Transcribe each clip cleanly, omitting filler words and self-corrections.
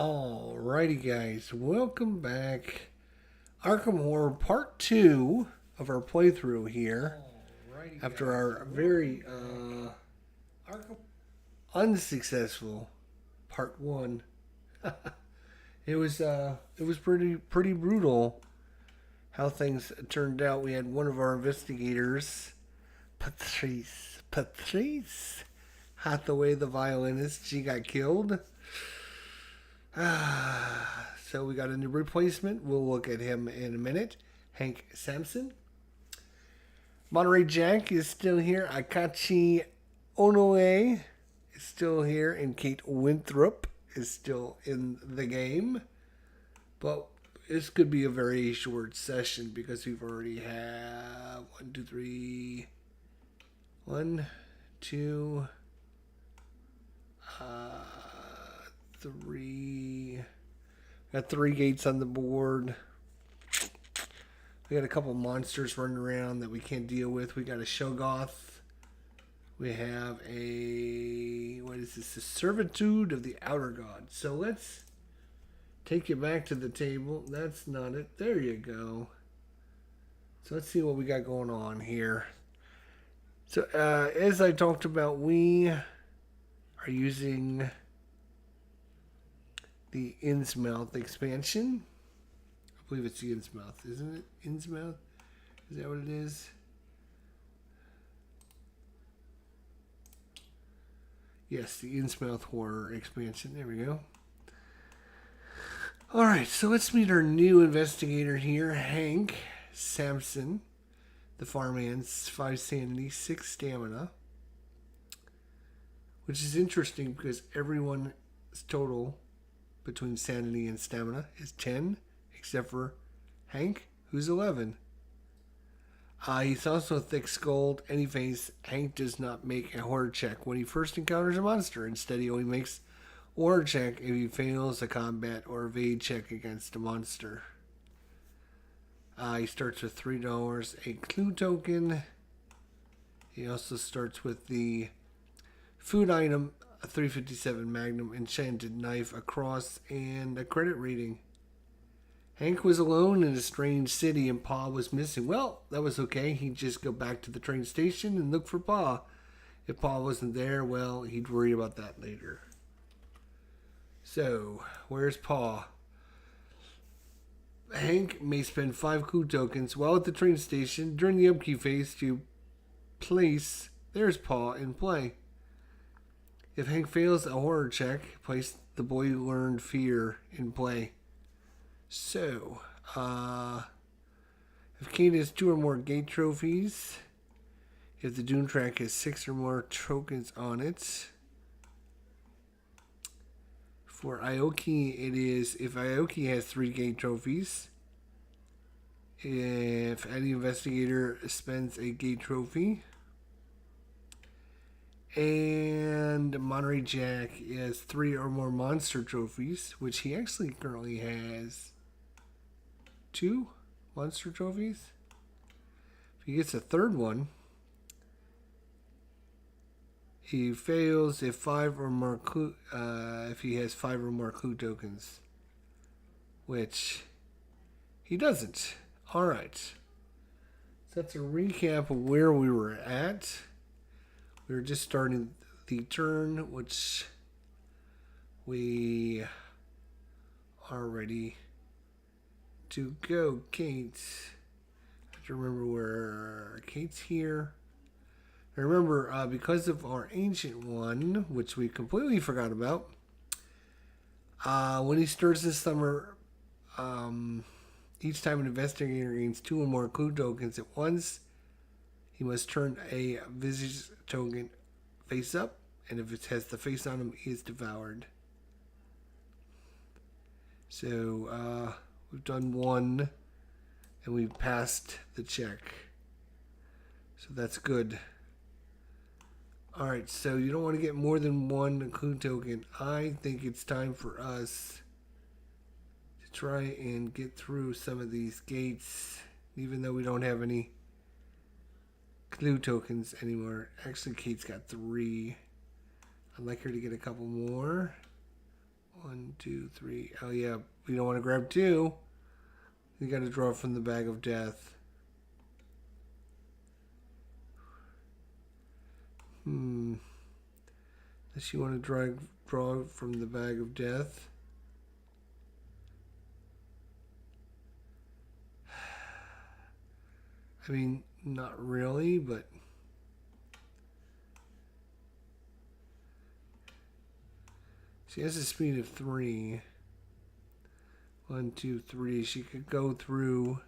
Alrighty, guys, welcome back. Arkham Horror Part 2 of our playthrough here. After our very unsuccessful Part 1. It was pretty brutal how things turned out. We had one of our investigators, Patrice Hathaway, the violinist. She got killed. So we got a new replacement. We'll look at him in a minute. Hank Sampson. Monterey Jack is still here. Akachi Onoe is still here. And Kate Winthrop is still in the game. But this could be a very short session because we've already have 1, 2, 3. 1, 2, 3. Got 3 gates on the board. We got a couple monsters running around that we can't deal with. We got a Shoggoth. We have what is this? The Servitude of the Outer God. So let's take you back to the table. That's not it. There you go. So let's see what we got going on here. So as I talked about, we are using the Innsmouth expansion. I believe it's the Innsmouth, isn't it? Innsmouth? Is that what it is? Yes, the Innsmouth horror expansion. There we go. Alright, so let's meet our new investigator here, Hank Sampson. The farmhand's 5 sanity, 6 stamina. Which is interesting because everyone's total between sanity and stamina is 10, except for Hank, who's 11. He's also thick-skulled, and Hank does not make a horror check when he first encounters a monster. Instead, he only makes a horror check if he fails a combat or evade check against a monster. He starts with $3, a clue token. He also starts with the food item, a 357 Magnum enchanted knife, a cross, and a credit rating. Hank was alone in a strange city and Pa was missing. Well, that was okay. He'd just go back to the train station and look for Pa. If Pa wasn't there, well, he'd worry about that later. So, where's Pa? Hank may spend 5 clue tokens while at the train station during the upkeep phase to place There's Pa in play. If Hank fails a horror check, place the boy who learned fear in play. So, if Kate has 2 or more gate trophies, if the Doom track has 6 or more tokens on it, for Aoki, it is if Aoki has 3 gate trophies, if any investigator spends a gate trophy, and Monterey Jack has 3 or more monster trophies, which he actually currently has 2 monster trophies. If he gets a 3rd one, he fails if 5 or more clue, if he has 5 or more clue tokens, which he doesn't. All right, so that's a recap of where we were at. We were just starting the turn, which we are ready to go. Kate, I have to remember where Kate's here. I remember because of our ancient one, which we completely forgot about, when he starts this summer, each time an investigator gains 2 or more clue tokens at once, he must turn a visage token face up, and if it has the face on him, he is devoured. So, we've done 1, and we've passed the check. So that's good. Alright, so you don't want to get more than 1 clue token. I think it's time for us to try and get through some of these gates, even though we don't have any clue tokens anymore. Actually, Kate's got 3. I'd like her to get a couple more. 1, 2, 3. Oh yeah, we don't want to grab 2. You got to draw from the bag of death. Unless you want to draw from the bag of death. I mean, not really, but she has a speed of 3. 1, 2, 3. She could go through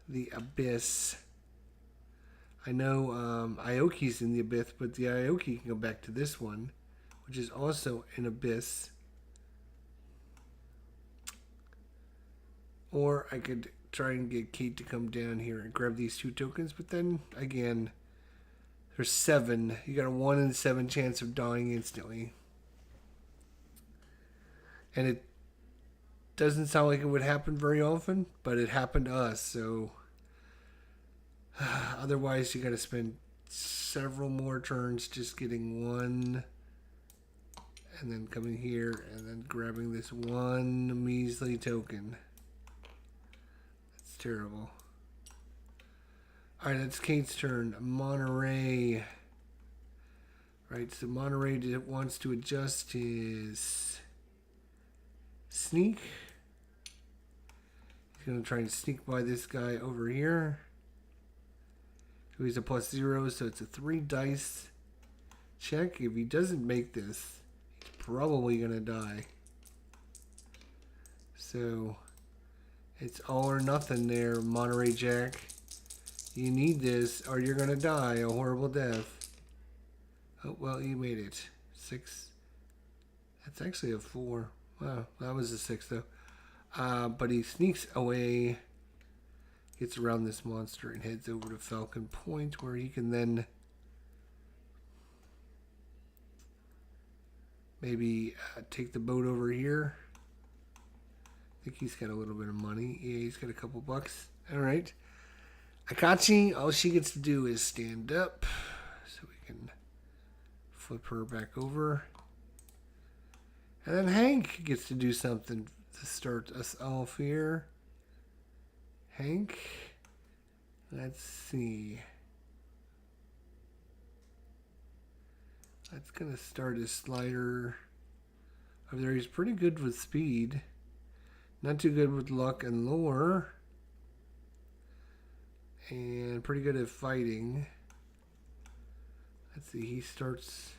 the abyss. I know Aoki's in the abyss, but the Aoki can go back to this one, which is also an abyss. Or I could try and get Kate to come down here and grab these 2 tokens, but then again, there's 7. You got a 1 in 7 chance of dying instantly. And it doesn't sound like it would happen very often, but it happened to us, so otherwise you got to spend several more turns just getting 1 and then coming here and then grabbing this 1 measly token. That's terrible. Alright, that's Kate's turn. Monterey. Right, so Monterey wants to adjust his sneak. He's going to try and sneak by this guy over here. He's a +0, so it's a 3 dice check. If he doesn't make this, he's probably going to die. So it's all or nothing there, Monterey Jack. You need this or you're going to die a horrible death. Oh, well, he made it. 6. That's actually a 4. Wow, that was a 6 though. But he sneaks away, gets around this monster, and heads over to Falcon Point, where he can then maybe take the boat over here. I think he's got a little bit of money. Yeah, he's got a couple bucks. All right. Akachi, all she gets to do is stand up, so we can flip her back over. And then Hank gets to do something to start us off here. Hank, let's see. That's going to start his slider over there. He's pretty good with speed. Not too good with luck and lore. And pretty good at fighting. Let's see, he starts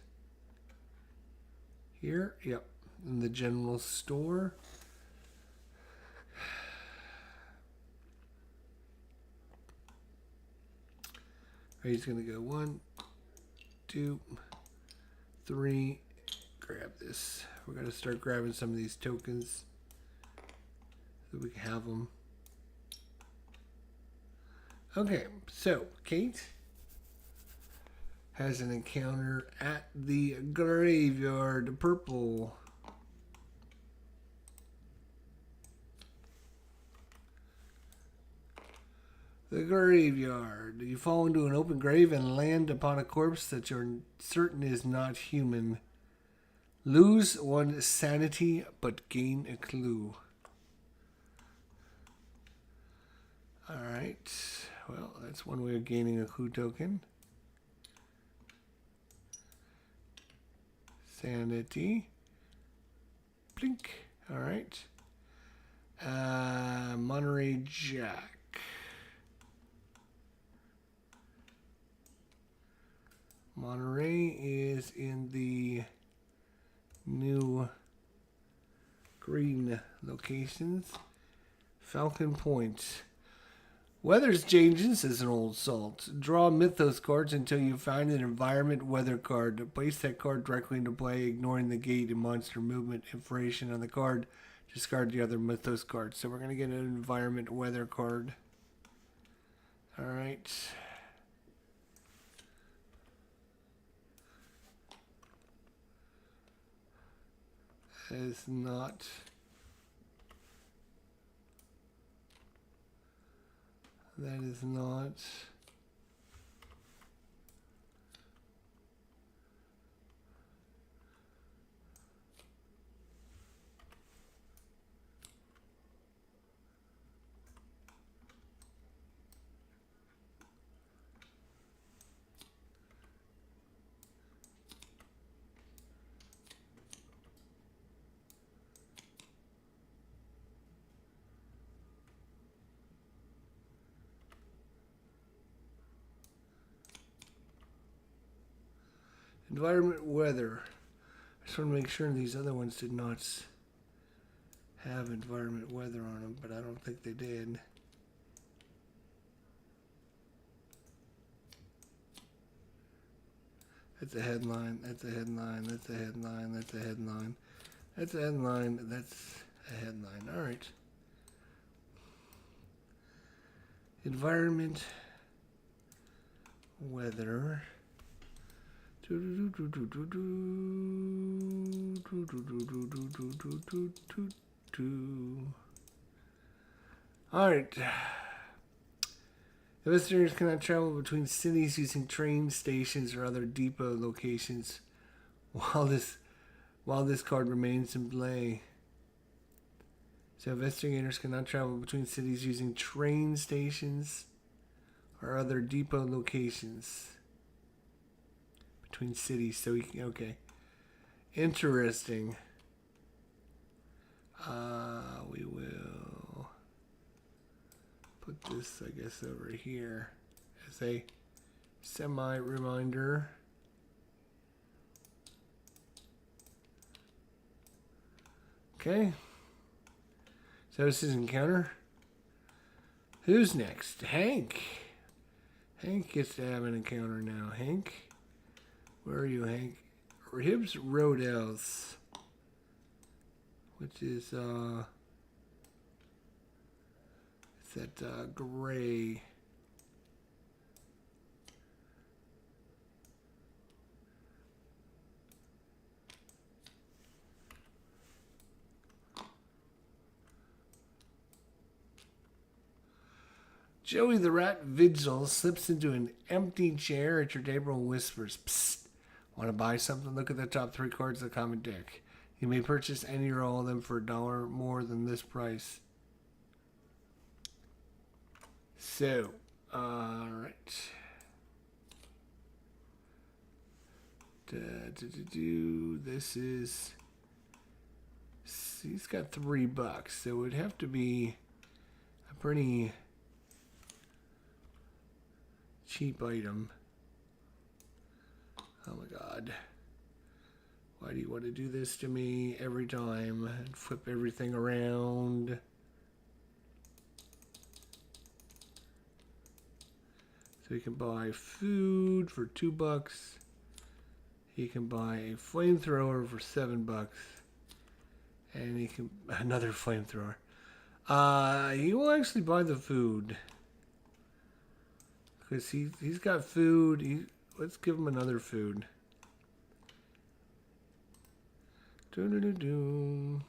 here. Yep, in the general store. He's going to go 1, 2, 3. Grab this. We're going to start grabbing some of these tokens so we can have them. Okay, so Kate has an encounter at the graveyard. Purple. The graveyard. You fall into an open grave and land upon a corpse that you're certain is not human. Lose 1 sanity, but gain a clue. Alright. Well, that's one way of gaining a clue token. Sanity. Blink. Alright. Monterey Jack. Monterey is in the new green locations. Falcon Point. Weather's changing, says an old salt. Draw Mythos cards until you find an environment weather card. Place that card directly into play, ignoring the gate and monster movement information on the card. Discard the other Mythos cards. So we're going to get an environment weather card. Alright. That is not... That is not... Environment weather. I just want to make sure these other ones did not have environment weather on them, but I don't think they did. That's a headline, that's a headline, that's a headline, that's a headline, that's a headline, that's a headline. All right. Environment weather. All right. Visitors cannot travel between cities using train stations or other depot locations while this card remains in play. So investigators cannot travel between cities using train stations or other depot locations. Between cities, so okay. Interesting. We will put this, I guess, over here as a semi-reminder. Okay. So this is encounter. Who's next? Hank. Hank gets to have an encounter now. Hank. Where are you, Hank? Hibbs Rodels. Which is, it's that, gray. Joey the Rat Vigil slips into an empty chair at your table and whispers, "Psst, want to buy something? Look at the top 3 cards of the common deck. You may purchase any or all of them for $1 more than this price." So, alright. This is... He's got $3, so it would have to be a pretty cheap item. Oh my god. Why do you want to do this to me every time and flip everything around? So you can buy food for $2. He can buy a flamethrower for $7. And he can... Another flamethrower. He will actually buy the food. Because he's got food. Let's give him another food. Do-do-do-do.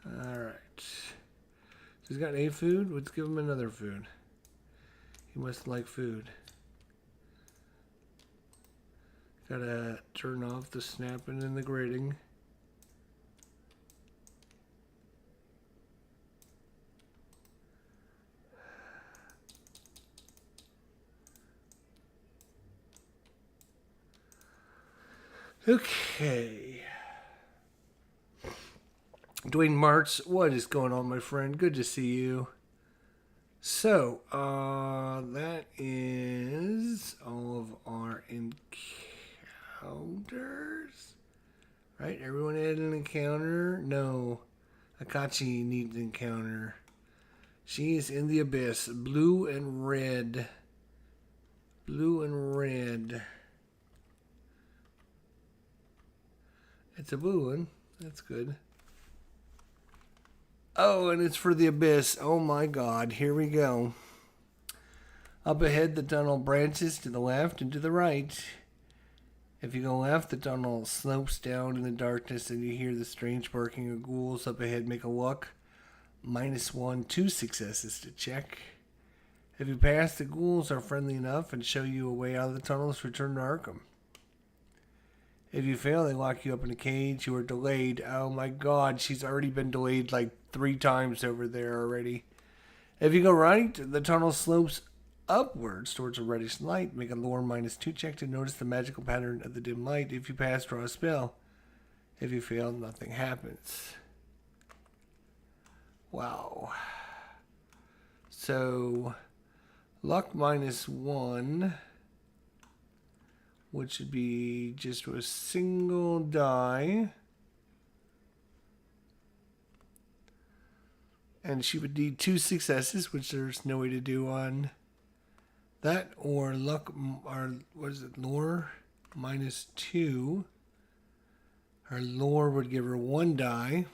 Alright. So he's got a food. Let's give him another food. He must like food. Gotta turn off the snapping and the grating. Okay. Dwayne Martz, what is going on, my friend? Good to see you. So, that is all of our encounters. Right? Everyone had an encounter? No. Akachi needs an encounter. She is in the abyss. Blue and red. Blue and red. It's a blue one. That's good. Oh, and it's for the abyss. Oh my god. Here we go. Up ahead, the tunnel branches to the left and to the right. If you go left, the tunnel slopes down in the darkness and you hear the strange barking of ghouls. Up ahead, make a look. -1, 2 successes to check. If you pass, the ghouls are friendly enough and show you a way out of the tunnels to return to Arkham. If you fail, they lock you up in a cage. You are delayed. Oh my god, she's already been delayed like 3 times over there already. If you go right, the tunnel slopes upwards towards a reddish light. Make a lore -2 check to notice the magical pattern of the dim light. If you pass, draw a spell. If you fail, nothing happens. Wow. So, luck -1, which would be just a single die. And she would need 2 successes, which there's no way to do on that. Or luck, or what is it, lore? -2. Her lore would give her 1 die.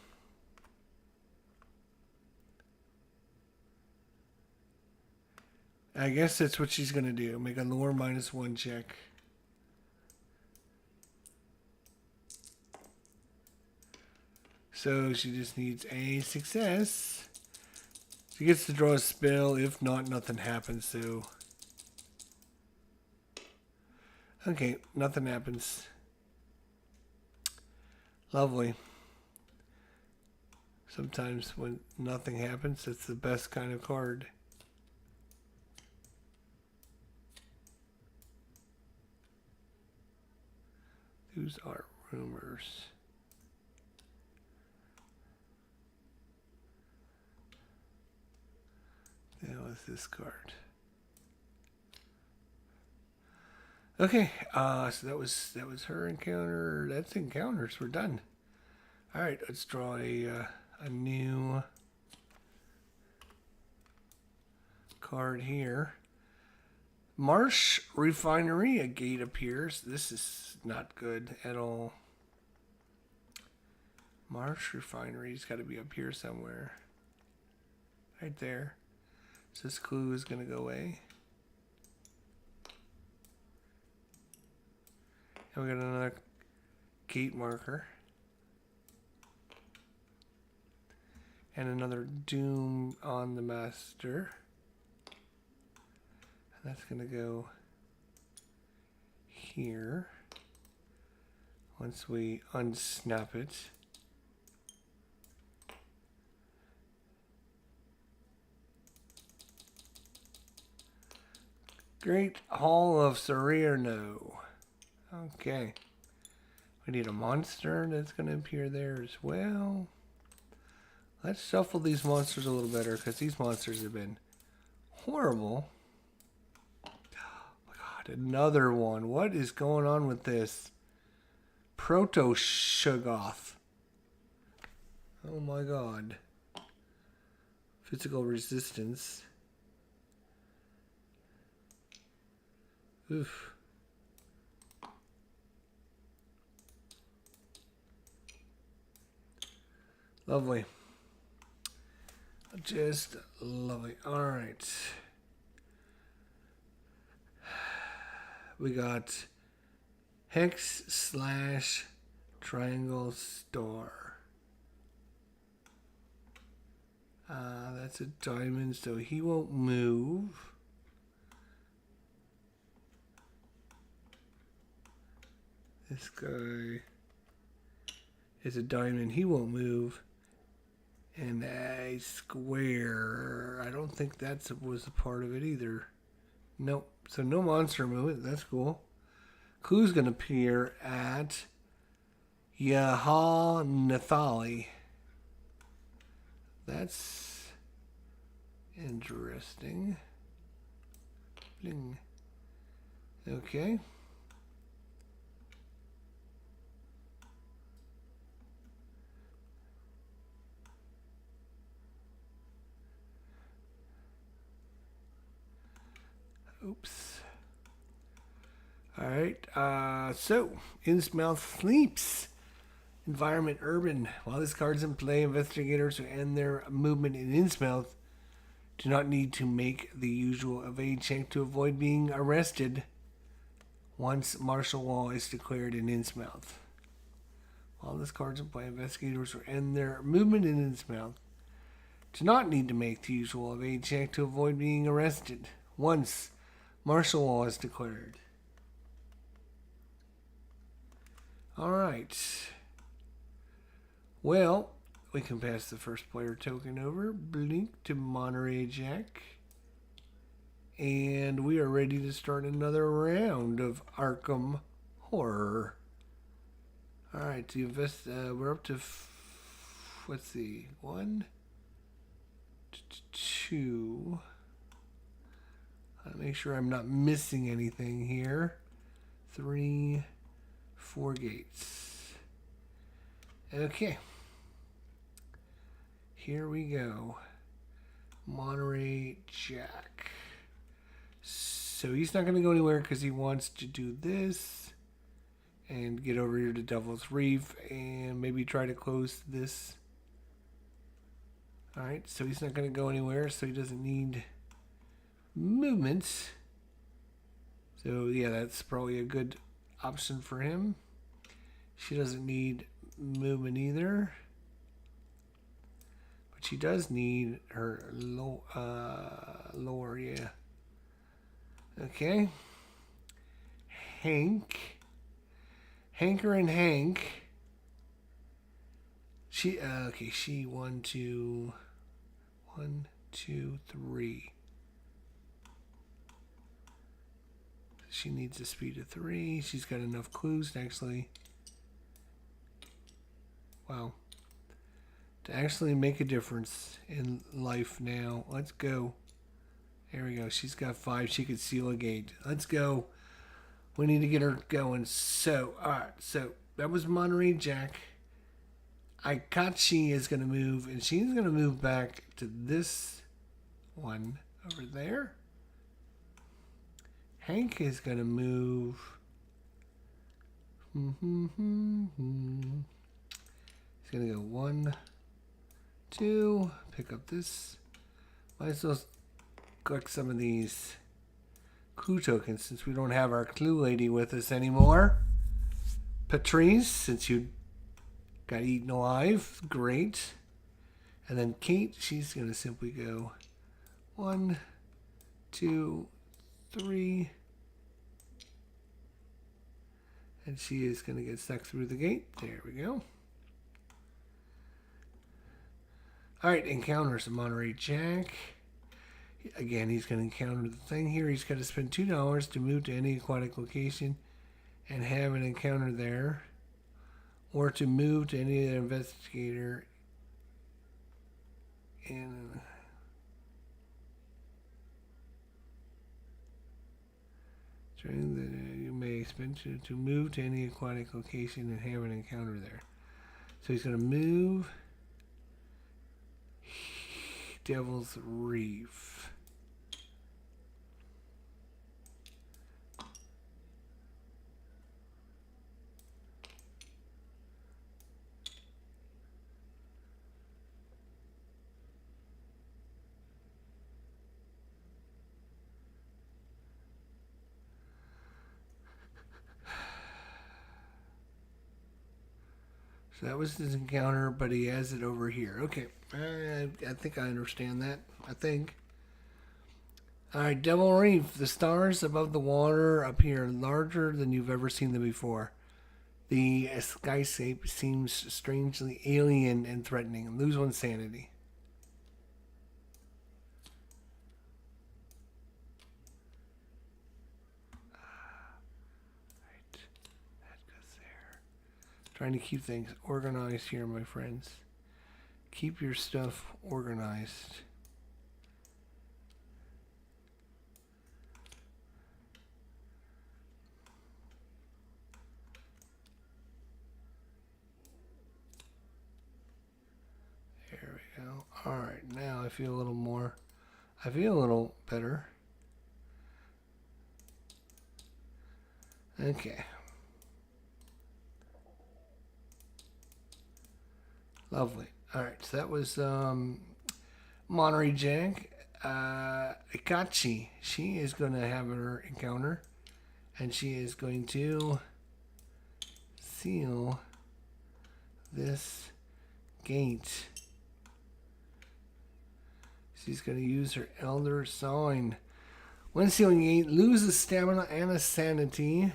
I guess that's what she's going to do. Make a lore -1 check. So she just needs a success. She gets to draw a spell. If not, nothing happens. So, okay, nothing happens. Lovely. Sometimes when nothing happens, it's the best kind of card. Those are rumors. That was this card. Okay, so that was her encounter. That's encounters. We're done. All right, let's draw a new card here. Marsh Refinery. A gate appears. This is not good at all. Marsh Refinery's got to be up here somewhere. Right there. So this clue is going to go away. And we got another gate marker. And another doom on the master. And that's going to go here. Once we unsnap it. Great Hall of Sarirno. Okay. We need a monster that's going to appear there as well. Let's shuffle these monsters a little better because these monsters have been horrible. Oh my god, another one. What is going on with this? Proto-Shoggoth. Oh my god. Physical resistance. Oof. Lovely. Just lovely. All right. We got Hex / Triangle Star. That's a diamond, so he won't move. This guy is a diamond. He won't move. And a square. I don't think that was a part of it either. Nope. So no monster movement. That's cool. Clue's going to appear at Ghatanothoa. That's interesting. Bling. Okay. Oops. Alright, so, Innsmouth sleeps. Environment urban. While this card's in play, investigators who end their movement in Innsmouth do not need to make the usual evade check to avoid being arrested once martial law is declared in Innsmouth. While this card's in play, investigators who end their movement in Innsmouth do not need to make the usual evade check to avoid being arrested once martial law is declared. Alright. Well, we can pass the first player token over. Blink to Monterey Jack. And we are ready to start another round of Arkham Horror. Alright, we're up to, let's see, 1, 2. I'll make sure I'm not missing anything here. 3, 4 gates. Okay. Here we go. Monterey Jack. So he's not going to go anywhere because he wants to do this and get over here to Devil's Reef and maybe try to close this. Alright, so he's not going to go anywhere, so he doesn't need movement. So yeah, that's probably a good option for him. She doesn't need movement either. But she does need her lower, yeah. Okay. Hanker and Hank. She okay, she 1, 2, 3. She needs a speed of 3. She's got enough clues to actually to actually make a difference in life now. Let's go. There we go. She's got 5. She could seal a gate. Let's go. We need to get her going. So, alright. So, that was Monterey Jack. Aikachi is going to move, and she's going to move back to this one over there. Hank is going to move. He's going to go 1, 2. Pick up this. Might as well collect some of these clue tokens since we don't have our clue lady with us anymore. Patrice, since you got eaten alive, great. And then Kate, she's going to simply go 1, 2, 3. And she is going to get stuck through the gate. There we go. Alright, encounters a Monterey Jack. Again, he's going to encounter the thing here. He's got to spend $2 to move to any aquatic location and have an encounter there. Or to move to any other investigator. And you may spend to move to any aquatic location and have an encounter there. So he's going to move Devil's Reef. So that was his encounter, but he has it over here. Okay, I think I understand that. I think. All right, Devil Reef. The stars above the water appear larger than you've ever seen them before. The skyscape seems strangely alien and threatening. Lose 1 sanity. Trying to keep things organized here, my friends. Keep your stuff organized. There we go. Alright, now I feel a little more. I feel a little better. Okay. Lovely. All right, so that was Monterey Jack. Ikachi, she is going to have her encounter, and she is going to seal this gate. She's going to use her Elder Sign. When sealing gate, loses stamina and a sanity.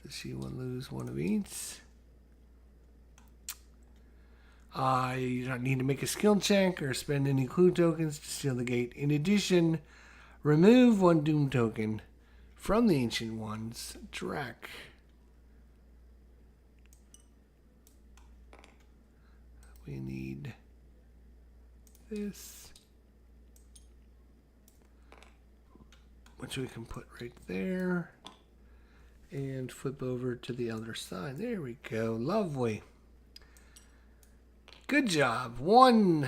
So she will lose 1 of each. You don't need to make a skill check or spend any clue tokens to seal the gate. In addition, remove 1 doom token from the Ancient One's track. We need this which we can put right there. And flip over to the other side. There we go. Lovely. Good job. One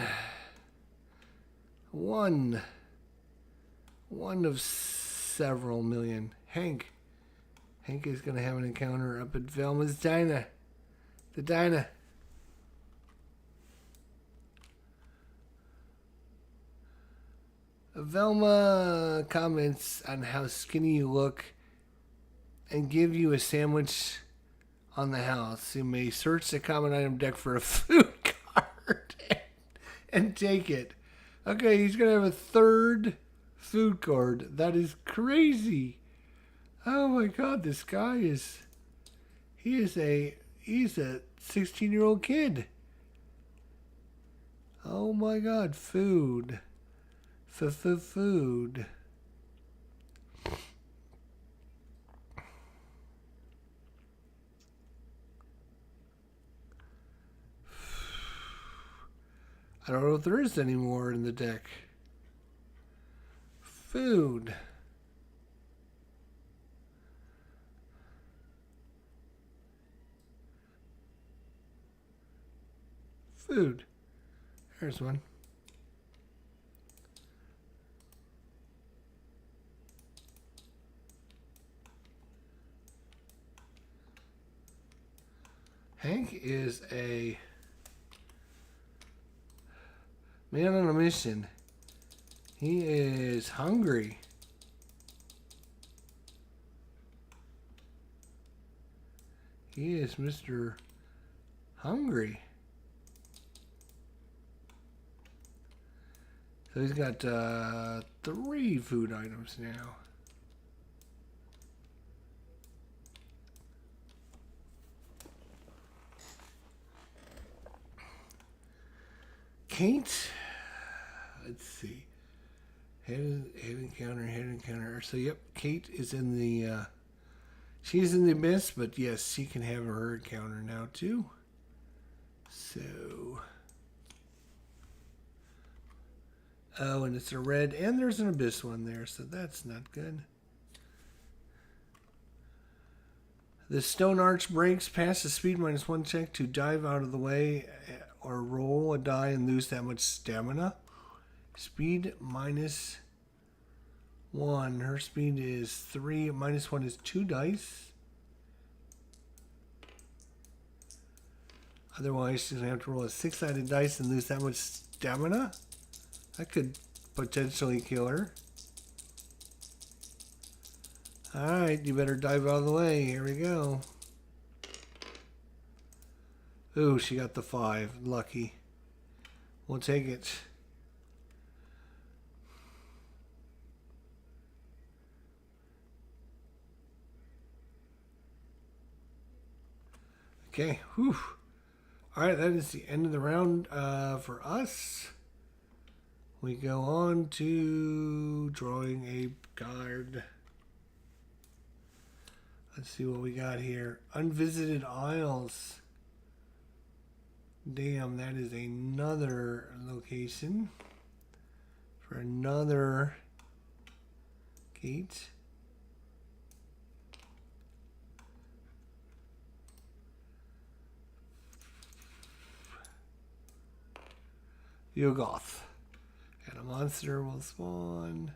of several million. Hank is going to have an encounter up at Velma's Diner. The diner. Velma comments on how skinny you look and give you a sandwich on the house. You may search the common item deck for a food card and take it. Okay, he's going to have a third food card. That is crazy. Oh my god, this guy is... He's a 16-year-old kid. Oh my god, food. Food. I don't know if there is any more in the deck. Food. Food. There's one. Hank is a man on a mission. He is hungry. He is Mr. Hungry. So he's got 3 food items now. Kate, let's see. Head encounter. So yep, Kate is in the she's in the abyss, but yes, she can have her encounter now too. So oh, and it's a red, and there's an abyss one there, so that's not good. The stone arch breaks. Pass the speed -1 check to dive out of the way or roll a die and lose that much stamina. Speed -1. Her speed is 3. -1 is 2 dice. Otherwise, she's going to have to roll a 6-sided dice and lose that much stamina. That could potentially kill her. Alright, you better dive out of the way. Here we go. Ooh, she got the 5. Lucky. We'll take it. Okay, whew. Alright, that is the end of the round for us. We go on to drawing a card. Let's see what we got here. Unvisited Isles. Damn, that is another location for another gate. Yogoth. And a monster will spawn.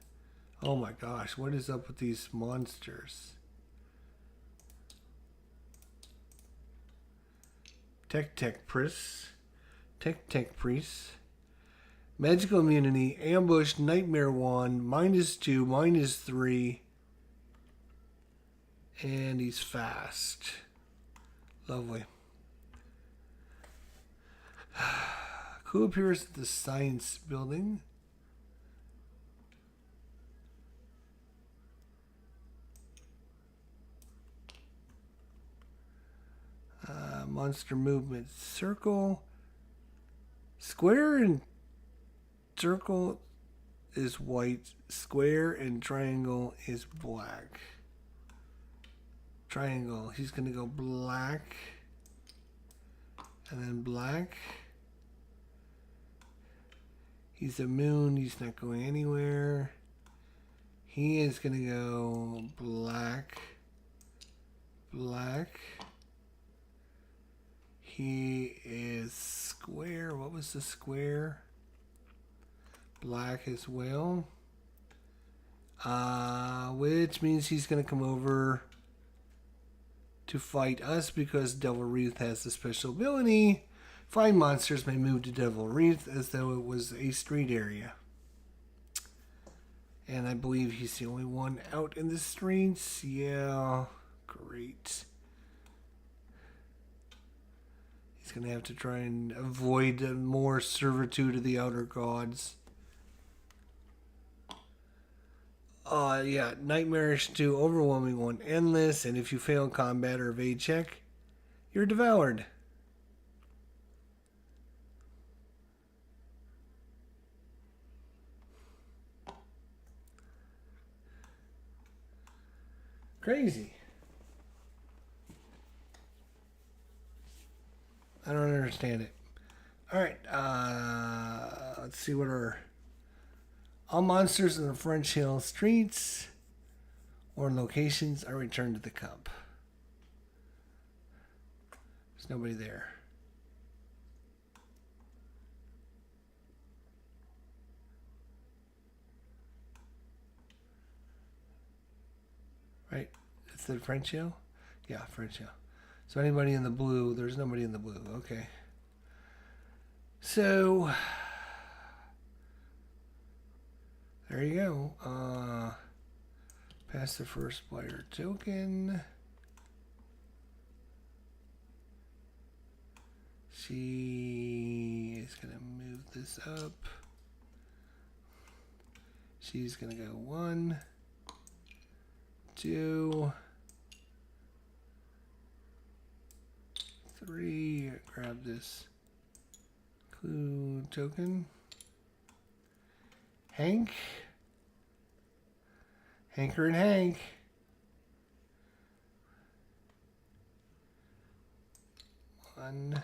Oh my gosh, what is up with these monsters? Tech Priest. Magical immunity. Ambush. Nightmare Wand. -2, -3. And he's fast. Lovely. Who appears at the science building? Monster movement. Circle. Square and circle is white. Square and triangle is black. Triangle. He's going to go black. And then black. He's a moon. He's not going anywhere. He is going to go black. Black. He is square. What was the square? Black as well. Which means he's going to come over to fight us because Devil Wreath has the special ability. Find monsters may move to Devil Wreath as though it was a street area. And I believe he's the only one out in the streets. Yeah, great. He's going to have to try and avoid more servitude of the outer gods. Yeah, Nightmarish 2, Overwhelming 1, Endless, and if you fail combat or evade check, you're devoured. Crazy. I don't understand it. Alright, let's see what our... All monsters in the French Hill streets or locations are returned to the cup. There's nobody there. Right? It's the French Hill? Yeah, French Hill. So anybody in the blue, there's nobody in the blue. Okay. So... there you go. Pass the first player token. She is going to move this up. She's going to go 1, 2, 3. Grab this clue token. Hank. Hanker and Hank. One,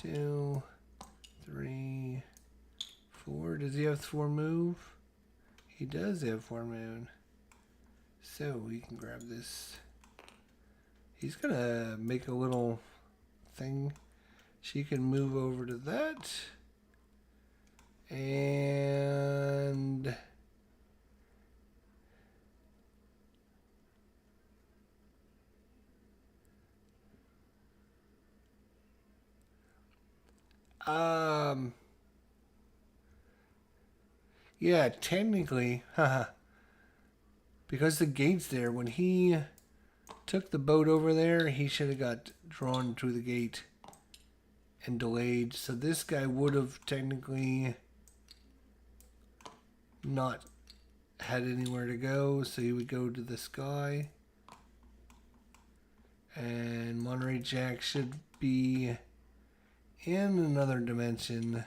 2, 3, 4. Does he have 4 move? He does have 4 move. So we can grab this. He's gonna make a little thing. She can move over to that. And yeah, technically, because the gate's there, when he took the boat over there, he should have got drawn through the gate and delayed. So this guy would have technically not had anywhere to go, so he would go to the sky. And Monterey Jack should be in another dimension.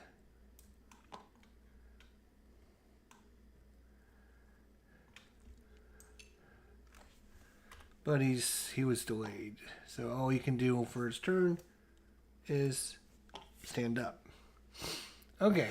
But he was delayed. So all he can do for his turn is stand up. Okay.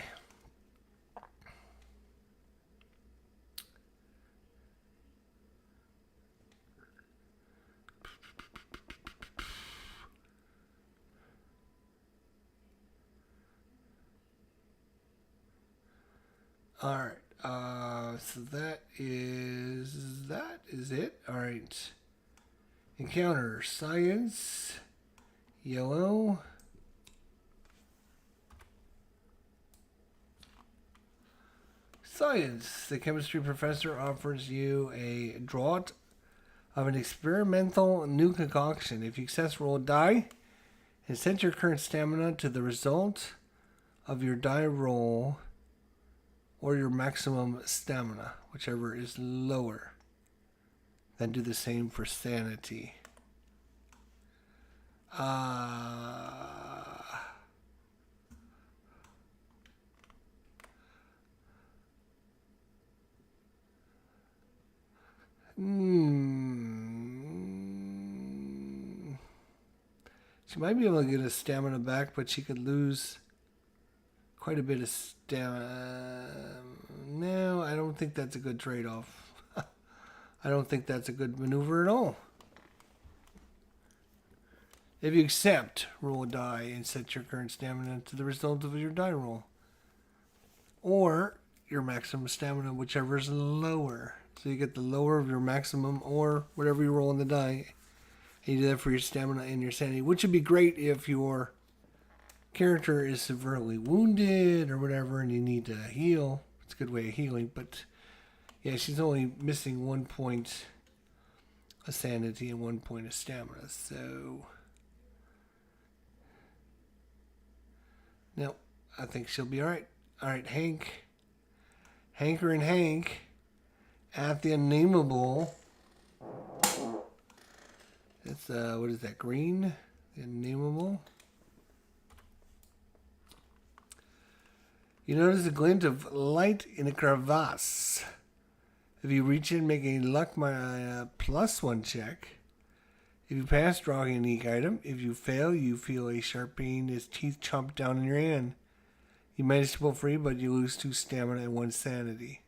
All right. So that is it. All right. Encounter science, yellow. Science. The chemistry professor offers you a draught of an experimental new concoction. If you success, roll a die and set your current stamina to the result of your die roll or your maximum stamina, whichever is lower. Then do the same for sanity. She might be able to get a stamina back, but she could lose quite a bit of stamina. No, I don't think that's a good trade-off. I don't think that's a good maneuver at all. If you accept, roll a die and set your current stamina to the result of your die roll. Or your maximum stamina, whichever is lower. So you get the lower of your maximum or whatever you roll on the die. And you do that for your stamina and your sanity, which would be great if your character is severely wounded or whatever and you need to heal. It's a good way of healing, but yeah, she's only missing 1 point of sanity and 1 point of stamina, so no, I think she'll be alright. Alright, Hanker and Hank at the unnameable. It's what is that, green? The unnameable. You notice a glint of light in a crevasse. If you reach in, make a luck +1 check. If you pass, draw a unique item. If you fail, you feel a sharp pain as teeth chomp down in your hand. You manage to pull free, but you lose 2 stamina and 1 sanity.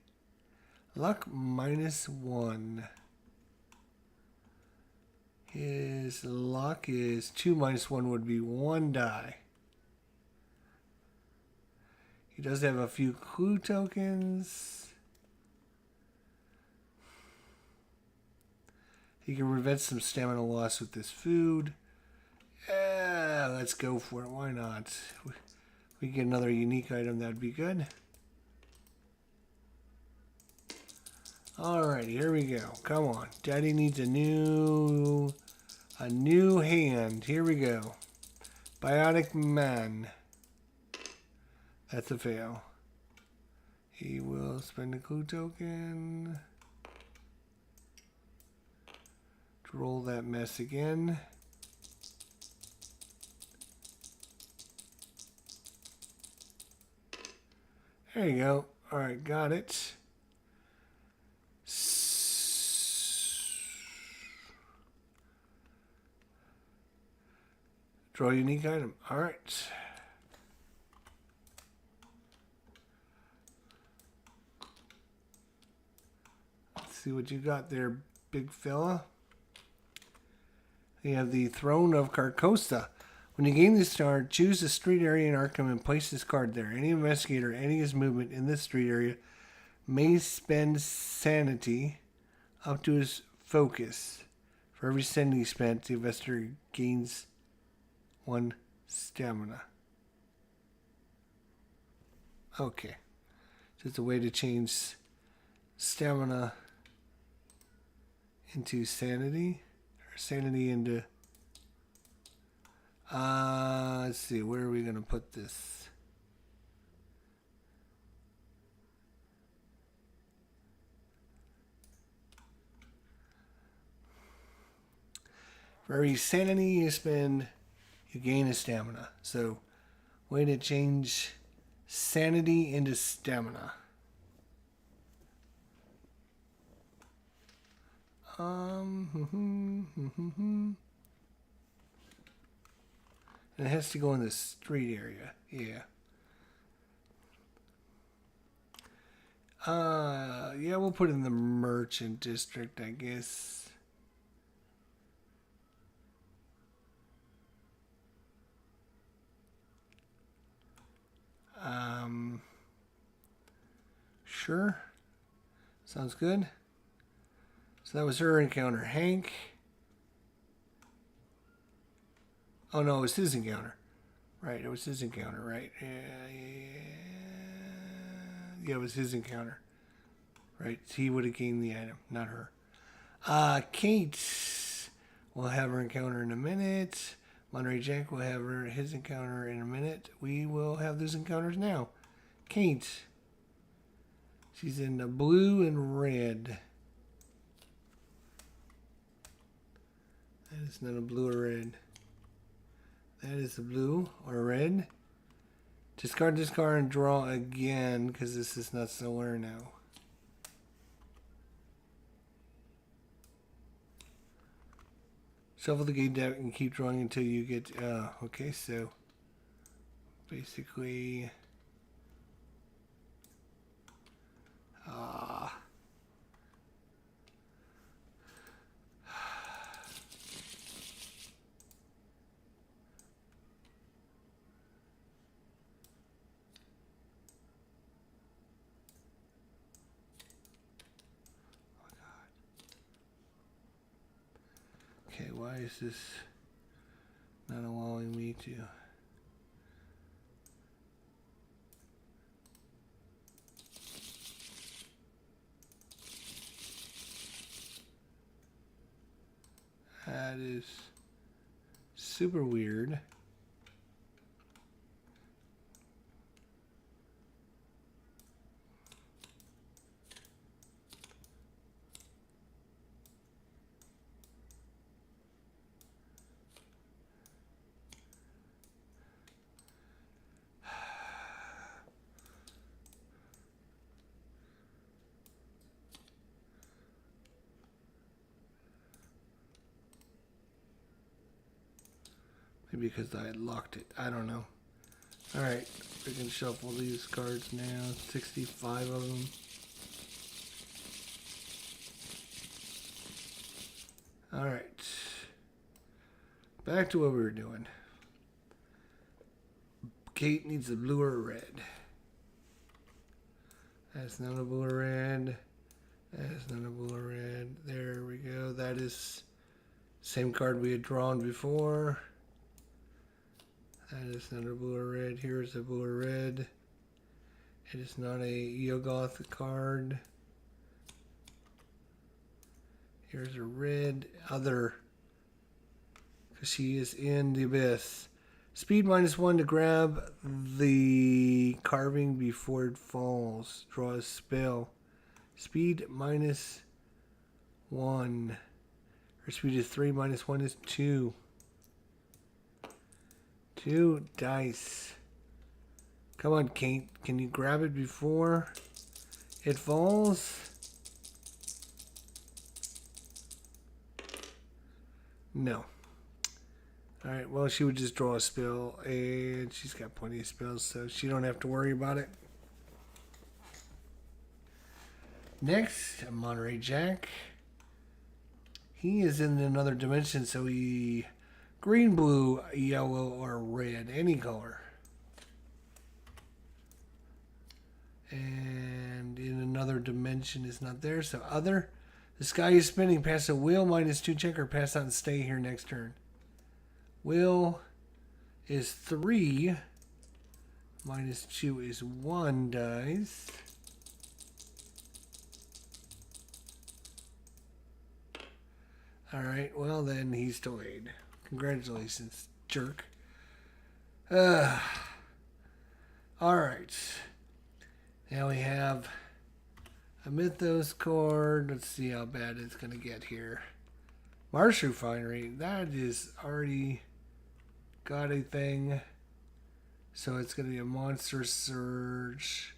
Luck -1. His luck is 2 minus 1 would be 1 die. He does have a few clue tokens. He can prevent some stamina loss with this food. Yeah, let's go for it. Why not? We get another unique item, that'd be good. Alright, here we go. Come on. Daddy needs a new hand. Here we go. Biotic Man. That's a fail. He will spend a clue token. Roll that mess again. There you go. Alright, got it. Draw a unique item. Alright. Let's see what you got there, big fella. You have the Throne of Carcosa. When you gain this star, choose a street area in Arkham and place this card there. Any investigator ending his movement in this street area may spend sanity up to his focus. For every sanity spent, the investigator gains 1 stamina. Okay. So it's a way to change stamina into sanity. Sanity into let's see, where are we going to put this? For every sanity you spend, you gain a stamina. So way to change sanity into stamina. And it has to go in the street area. Yeah. Yeah, we'll put it in the merchant district, I guess. Sure. Sounds good. So that was her encounter. Hank. Oh, no, it was his encounter. Right, it was his encounter, right? Yeah, it was his encounter. Right, he would have gained the item, not her. Kate. We'll have her encounter in a minute. Monterey Jack will have his encounter in a minute. We will have those encounters now. Kate. She's in the blue and red. That is not a blue or red. That is the blue or red. Discard this card and draw again because this is not solar now. Shuffle the game deck and keep drawing until you get... okay, so basically... why is this not allowing me to? That is super weird. Maybe because I had locked it. I don't know. Alright, we can shuffle these cards now. 65 of them. Alright. Back to what we were doing. Kate needs a blue or red. That's not a blue or red. That's not a blue or red. There we go. That is same card we had drawn before. That is not a blue or red. Here is a blue or red. It is not a Yoggoth card. Here's a red other. Because she is in the abyss. Speed -1 to grab the carving before it falls. Draw a spell. Speed -1. Her speed is 3. -1 is 2. 2 dice. Come on, Kate. Can you grab it before it falls? No. Alright, well, she would just draw a spell, and she's got plenty of spells, so she don't have to worry about it. Next, Monterey Jack. He is in another dimension, so he... green, blue, yellow, or red. Any color. And in another dimension is not there. So other. The sky is spinning. Pass a will -2 check or pass out and stay here next turn. Will is 3. -2 is 1 dice. Alright, well then he's delayed. Congratulations, jerk. Alright. Now we have a Mythos card. Let's see how bad it's going to get here. Marsh Refinery. That is already got a thing. So it's going to be a Monster Surge.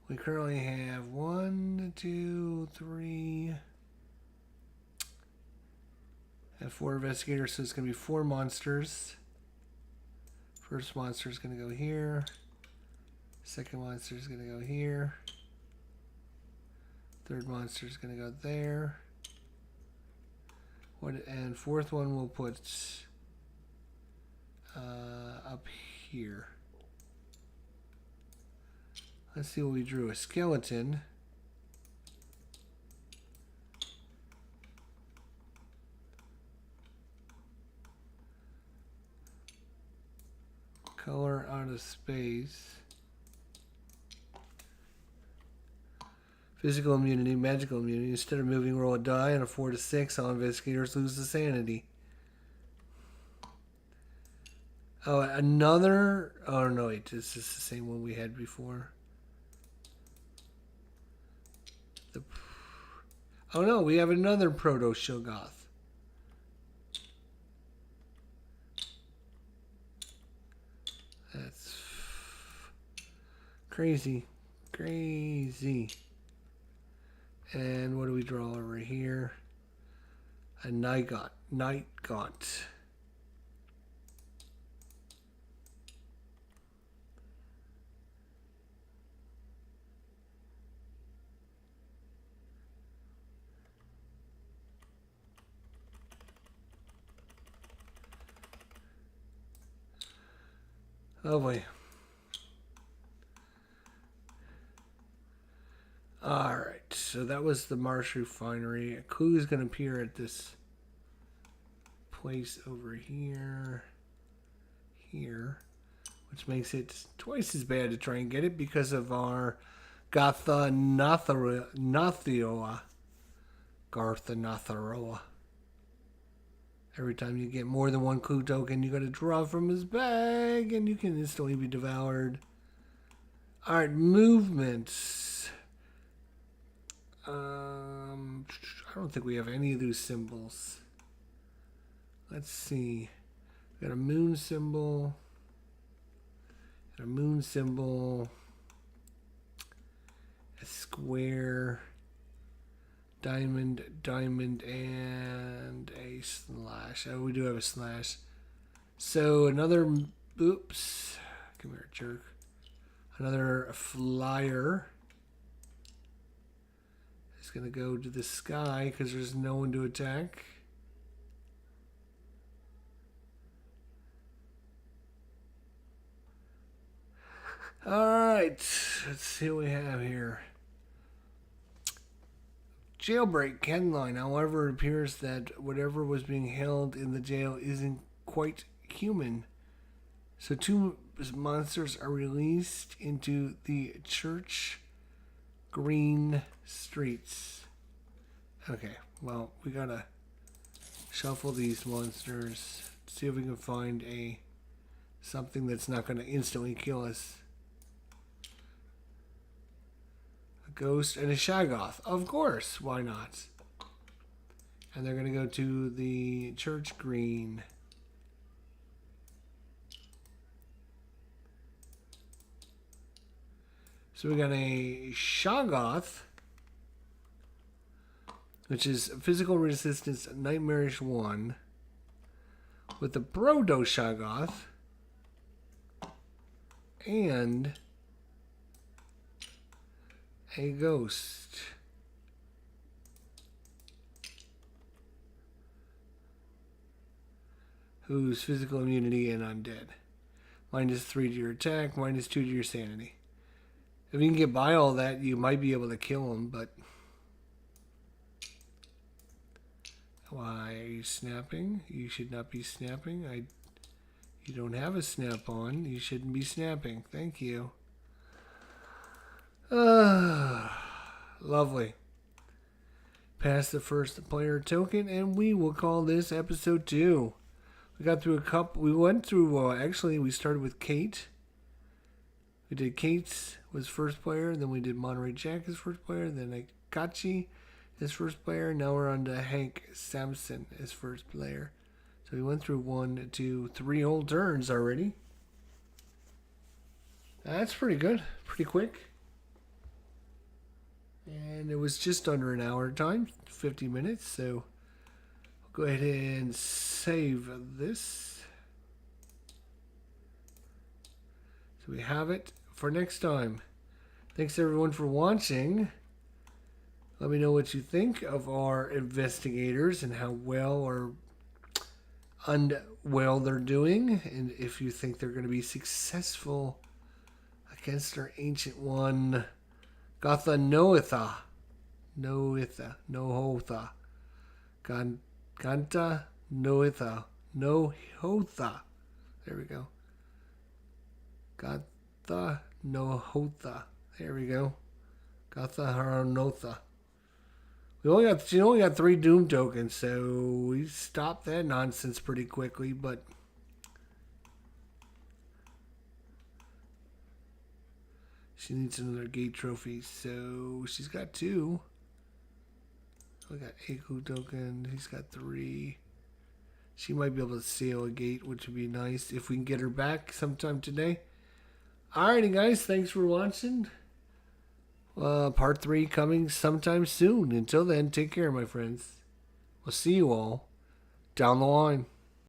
We currently have 1, 2, 3... and 4 investigators, so it's going to be 4 monsters. First monster is going to go here. Second monster is going to go here. Third monster is going to go there. And fourth one we'll put up here. Let's see what we drew. A skeleton. Color out of space. Physical immunity, magical immunity. Instead of moving, roll a die. On a 4 to 6, all investigators lose the sanity. Oh, another... oh, no, wait. This is the same one we had before. Oh, no. We have another Proto-Shoggoth. That's crazy. Crazy. And what do we draw over here? A Night Gaunt. Oh boy. Alright, so that was the Marsh Refinery. A clue is going to appear at this twice over here. Here. Which makes it twice as bad to try and get it because of our Ghatanothoa. Every time you get more than one clue token, you gotta draw from his bag, and you can instantly be devoured. Alright, movements. I don't think we have any of those symbols. Let's see. We got a moon symbol. A moon symbol. A square. Diamond, and a slash. Oh, we do have a slash. So another, oops. Come here, jerk. Another flyer. It's going to go to the sky because there's no one to attack. Alright, let's see what we have here. Jailbreak headline. However, it appears that whatever was being held in the jail isn't quite human. So 2 monsters are released into the church green streets. Okay, well, we gotta shuffle these monsters. See if we can find something that's not gonna instantly kill us. Ghost and a Shaggoth. Of course, why not? And they're going to go to the church green. So we got a Shaggoth, which is physical resistance nightmarish 1, with the Proto Shaggoth and a ghost. Who's physical immunity and undead. -3 to your attack, -2 to your sanity. If you can get by all that, you might be able to kill him, but... Why are you snapping? You should not be snapping. You don't have a snap on. You shouldn't be snapping. Thank you. Lovely. Pass the first player token, and we will call this episode 2. We got through a couple. We went through. Actually, we started with Kate. We did Kate's was first player, then we did Monterey Jack as first player, then Akachi as first player. Now we're on to Hank Sampson as first player. So we went through 1, 2, 3 whole turns already. That's pretty good. Pretty quick. And it was just under an hour time, 50 minutes. So I'll go ahead and save this. So we have it for next time. Thanks everyone for watching. Let me know what you think of our investigators and how well or unwell they're doing. And if you think they're going to be successful against our ancient one, Ghatanothoa. Ganta Nohotha. There we go. Ghatanothoa. There we go. Ghatanothoa. She only got 3 Doom tokens, so we stopped that nonsense pretty quickly, but she needs another gate trophy, so she's got 2. I got Aku token. He's got 3. She might be able to sail a gate, which would be nice if we can get her back sometime today. Alrighty, guys. Thanks for watching. Part 3 coming sometime soon. Until then, take care, my friends. We'll see you all down the line.